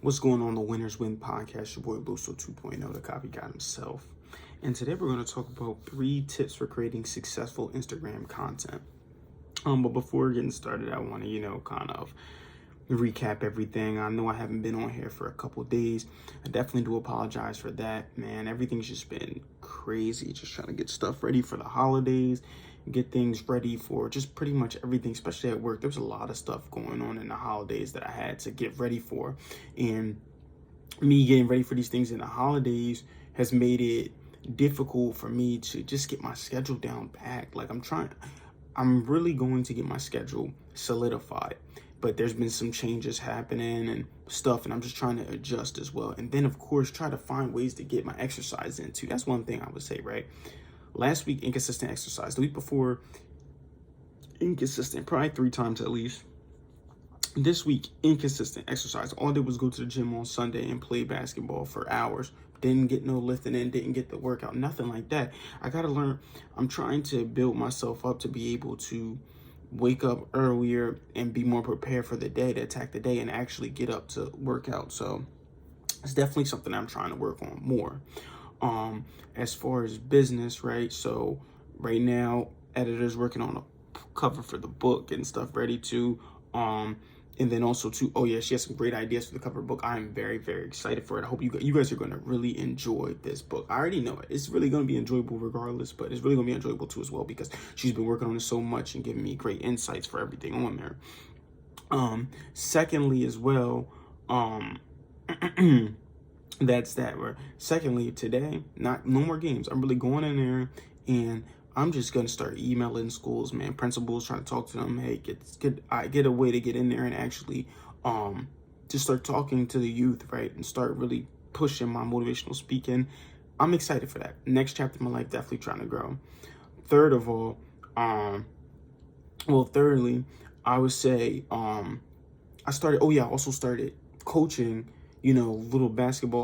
What's going on, the Winners Win podcast? Your boy Luso 2.0, the copycat himself. And today we're going to talk about 3 tips for creating successful Instagram content. But before getting started, I want to, kind of recap everything. I know I haven't been on here for a couple days. I definitely do apologize for that, man. Everything's just been crazy. Just trying to get stuff ready for the holidays, get things ready for just pretty much everything, especially at work. There's a lot of stuff going on in the holidays that I had to get ready for. And me getting ready for these things in the holidays has made it difficult for me to just get my schedule down packed. Like I'm really going to get my schedule solidified, but there's been some changes happening and stuff, and I'm just trying to adjust as well. And then, of course, try to find ways to get my exercise in too. That's one thing I would say, right? Last week, inconsistent exercise. The week before, inconsistent, probably 3 times at least. This week, inconsistent exercise. All I did was go to the gym on Sunday and play basketball for hours. Didn't get no lifting in, didn't get the workout, nothing like that. I got to learn. I'm trying to build myself up to be able to wake up earlier and be more prepared for the day, to attack the day and actually get up to work out. So it's definitely something I'm trying to work on more. As far as business, right? So right now, editor's working on a cover for the book and stuff ready to, and then also too, oh yeah, she has some great ideas for the cover book. I am very, very excited for it. I hope you guys are going to really enjoy this book. I already know it. It's really going to be enjoyable regardless, but it's really going to be enjoyable too as well because she's been working on it so much and giving me great insights for everything on there. Secondly as well, that's that. Secondly, today, no more games. I'm really going in there and I'm just gonna start emailing schools, man. Principals, trying to talk to them. Hey, get a way to get in there and actually just start talking to the youth, right? And start really pushing my motivational speaking. I'm excited for that. Next chapter of my life, definitely trying to grow. Third of all, thirdly, I would say I also started coaching, little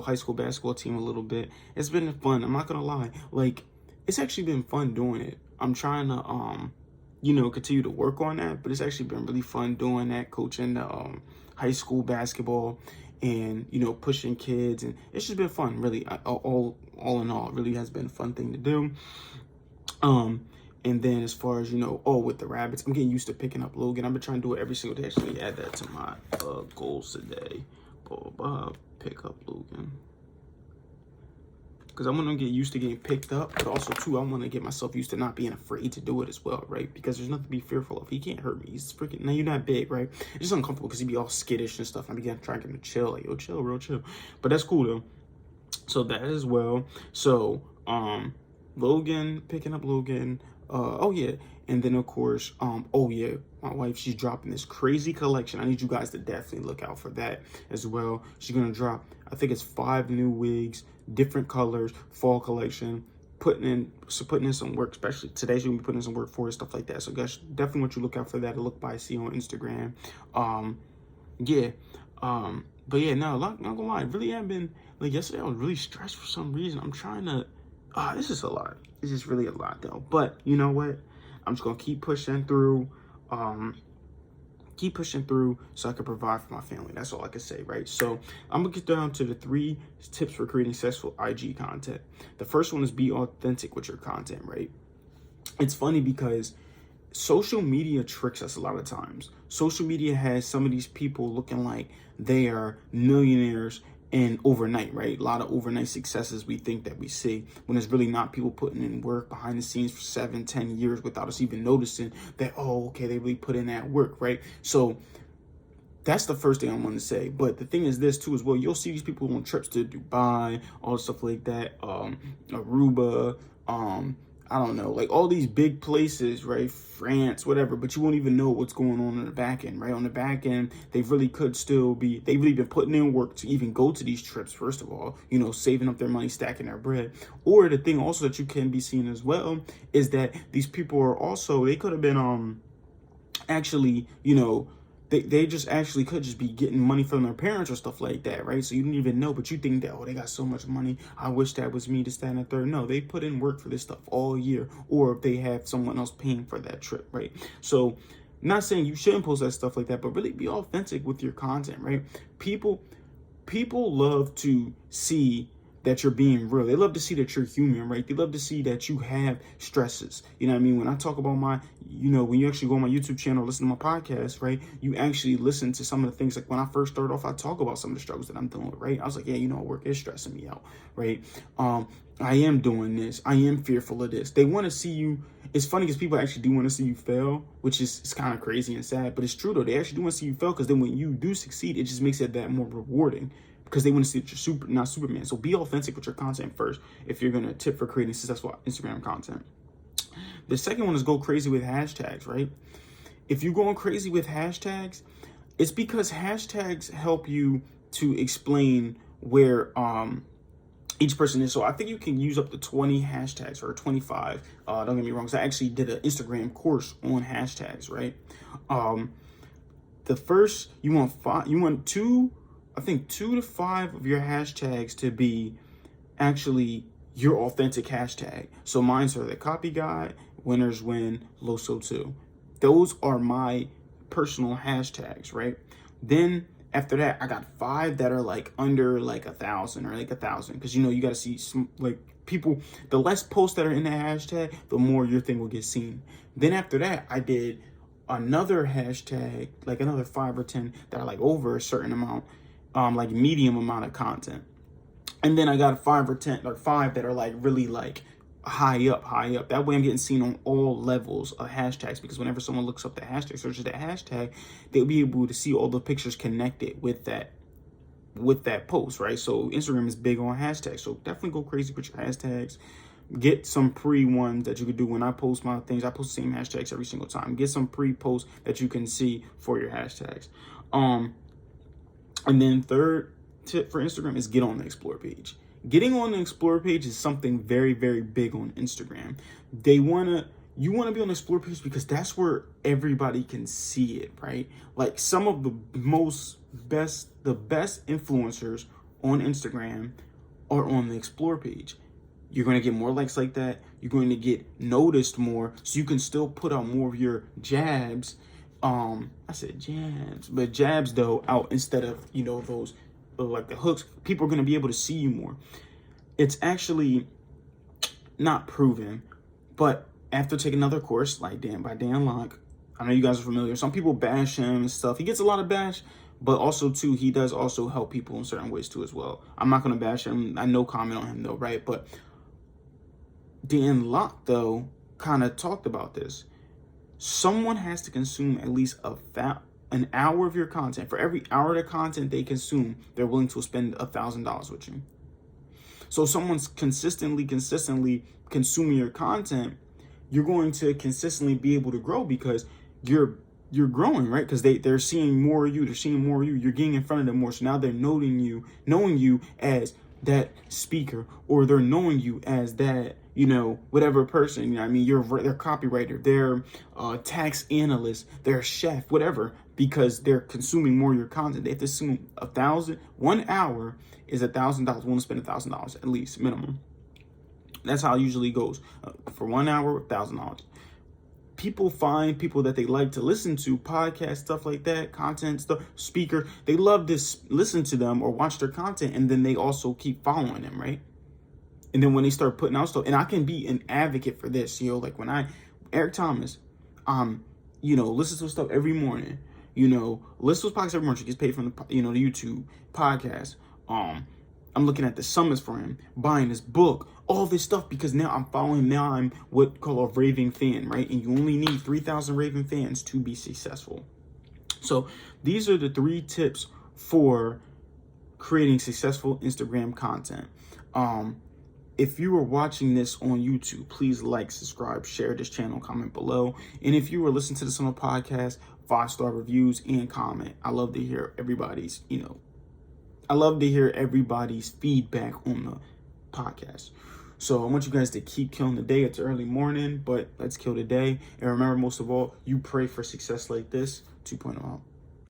high school basketball team a little bit. It's been fun. I'm not gonna lie. Like, it's actually been fun doing it. I'm trying to, continue to work on that, but it's actually been really fun doing that, coaching the high school basketball and, pushing kids. And it's just been fun, really. All in all, it really has been a fun thing to do. And then as far as, with the rabbits, I'm getting used to picking up Logan. I've been trying to do it every single day. Actually, add that to my goals today. Pick up Logan. Because I want to get used to getting picked up, but also, too, I want to get myself used to not being afraid to do it as well, right? Because there's nothing to be fearful of. He can't hurt me. He's freaking, now you're not big, right? It's just uncomfortable because he'd be all skittish and stuff. I'm trying to get him to chill, like, yo, chill, real chill. But that's cool, though. So that as well. So, Logan, picking up Logan. And then, of course, my wife, she's dropping this crazy collection. I need you guys to definitely look out for that as well. She's going to drop, I think it's 5 new wigs, different colors, fall collection, putting in some work, especially today. She's going to be putting in some work for it, stuff like that. So, guys, definitely want you to look out for that. Look by see on Instagram. But yeah, no, not gonna lie, really have been, like, yesterday I was really stressed for some reason. I'm trying to, this is a lot. It's just really a lot, though. But you know what? I'm just gonna keep pushing through, so I can provide for my family. That's all I can say, right? So I'm gonna get down to the 3 tips for creating successful IG content. The first one is be authentic with your content, right? It's funny because social media tricks us a lot of times. Social media has some of these people looking like they are millionaires and overnight, right? A lot of overnight successes we think that we see, when it's really not. People putting in work behind the scenes for 7-10 years without us even noticing that, they really put in that work, right? So that's the first thing I want to say. But the thing is this too as well. You'll see these people on trips to Dubai, all stuff like that, Aruba, I don't know, like all these big places, right? France, whatever, but you won't even know what's going on the back end, right? On the back end, they've really been putting in work to even go to these trips, first of all, saving up their money, stacking their bread. Or the thing also that you can be seeing as well is that these people are also, they could have been, actually, they just actually could just be getting money from their parents or stuff like that, right? So you didn't even know, but you think that, they got so much money, I wish that was me, to stand a third. No, they put in work for this stuff all year, or if they have someone else paying for that trip, right? So not saying you shouldn't post that stuff like that, but really be authentic with your content, right? People people love to see that you're being real. They love to see that you're human, right? They love to see that you have stresses. You know what I mean? When I talk about my, when you actually go on my YouTube channel, listen to my podcast, right? You actually listen to some of the things. Like when I first started off, I talk about some of the struggles that I'm dealing with, right? I was like, yeah, work is stressing me out, right? I am doing this. I am fearful of this. They want to see you. It's funny because people actually do want to see you fail, which is it's kind of crazy and sad, but it's true though. They actually do want to see you fail because then when you do succeed, it just makes it that more rewarding because they want to see that you're not Superman. So be authentic with your content first if you're going to tip for creating successful Instagram content. The second one is go crazy with hashtags, right? If you're going crazy with hashtags, it's because hashtags help you to explain where each person is. So I think you can use up to 20 hashtags or 25. Don't get me wrong, because I actually did an Instagram course on hashtags, right? The first, you want 2 to 5 of your hashtags to be actually your authentic hashtag. So mine's are the copy guide, winners win, Loso 2. Those are my personal hashtags, right? Then after that, I got 5 that are like under like 1,000 or like 1,000. Because you got to see some like people, the less posts that are in the hashtag, the more your thing will get seen. Then after that, I did another hashtag, like another 5 or 10 that are like over a certain amount, like medium amount of content. And then I got 5 or 10, like 5 that are like really like high up. That way I'm getting seen on all levels of hashtags, because whenever someone looks up the hashtag, searches that hashtag, they'll be able to see all the pictures connected with that post, right? So Instagram is big on hashtags. So definitely go crazy with your hashtags. Get some pre ones that you could do. When I post my things, I post the same hashtags every single time. Get some pre posts that you can see for your hashtags. And then third tip for Instagram is get on the explore page. Getting on the explore page is something very, very big on Instagram. You want to be on the explore page because that's where everybody can see it, right? Like some of the best influencers on Instagram are on the explore page. You're going to get more likes like that. You're going to get noticed more, so you can still put out more of your jabs. I said jabs, but jabs though out instead of, those like the hooks. People are going to be able to see you more. It's actually not proven, but after taking another course like by Dan Lok, I know you guys are familiar. Some people bash him and stuff. He gets a lot of bash, but also too, he does also help people in certain ways too as well. I'm not going to bash him. I no comment on him though, right? But Dan Lok though kind of talked about this. Someone has to consume at least an hour of your content. For every hour of the content they consume, they're willing to spend $1,000 with you. So if someone's consistently consuming your content, you're going to consistently be able to grow because you're growing, right? Because they're seeing more of you. They're seeing more of you. You're getting in front of them more. So now they're knowing you as that speaker, or they're knowing you as that, whatever person, you're their copywriter, their tax analyst, their chef, whatever, because they're consuming more of your content. They have to consume 1 hour is $1,000. Want to spend $1,000 at least minimum. That's how it usually goes. For 1 hour, $1,000. People find people that they like to listen to, podcast, stuff like that, content stuff, speaker. They love to listen to them or watch their content, and then they also keep following them, right? And then when they start putting out stuff, and I can be an advocate for this, like when Eric Thomas, listens to stuff every morning, listens to podcasts every morning. She gets paid from the, the YouTube podcast. I'm looking at the summits for him, buying his book, all this stuff, because now I'm following him. Now I'm what called a raving fan, right? And you only need 3,000 raving fans to be successful. So these are the 3 tips for creating successful Instagram content. If you are watching this on YouTube, please like, subscribe, share this channel, comment below. And if you are listening to this on a podcast, 5-star reviews and comment. I love to hear everybody's, I love to hear everybody's feedback on the podcast. So I want you guys to keep killing the day. It's early morning, but let's kill the day. And remember, most of all, you pray for success like this. 2.0 out.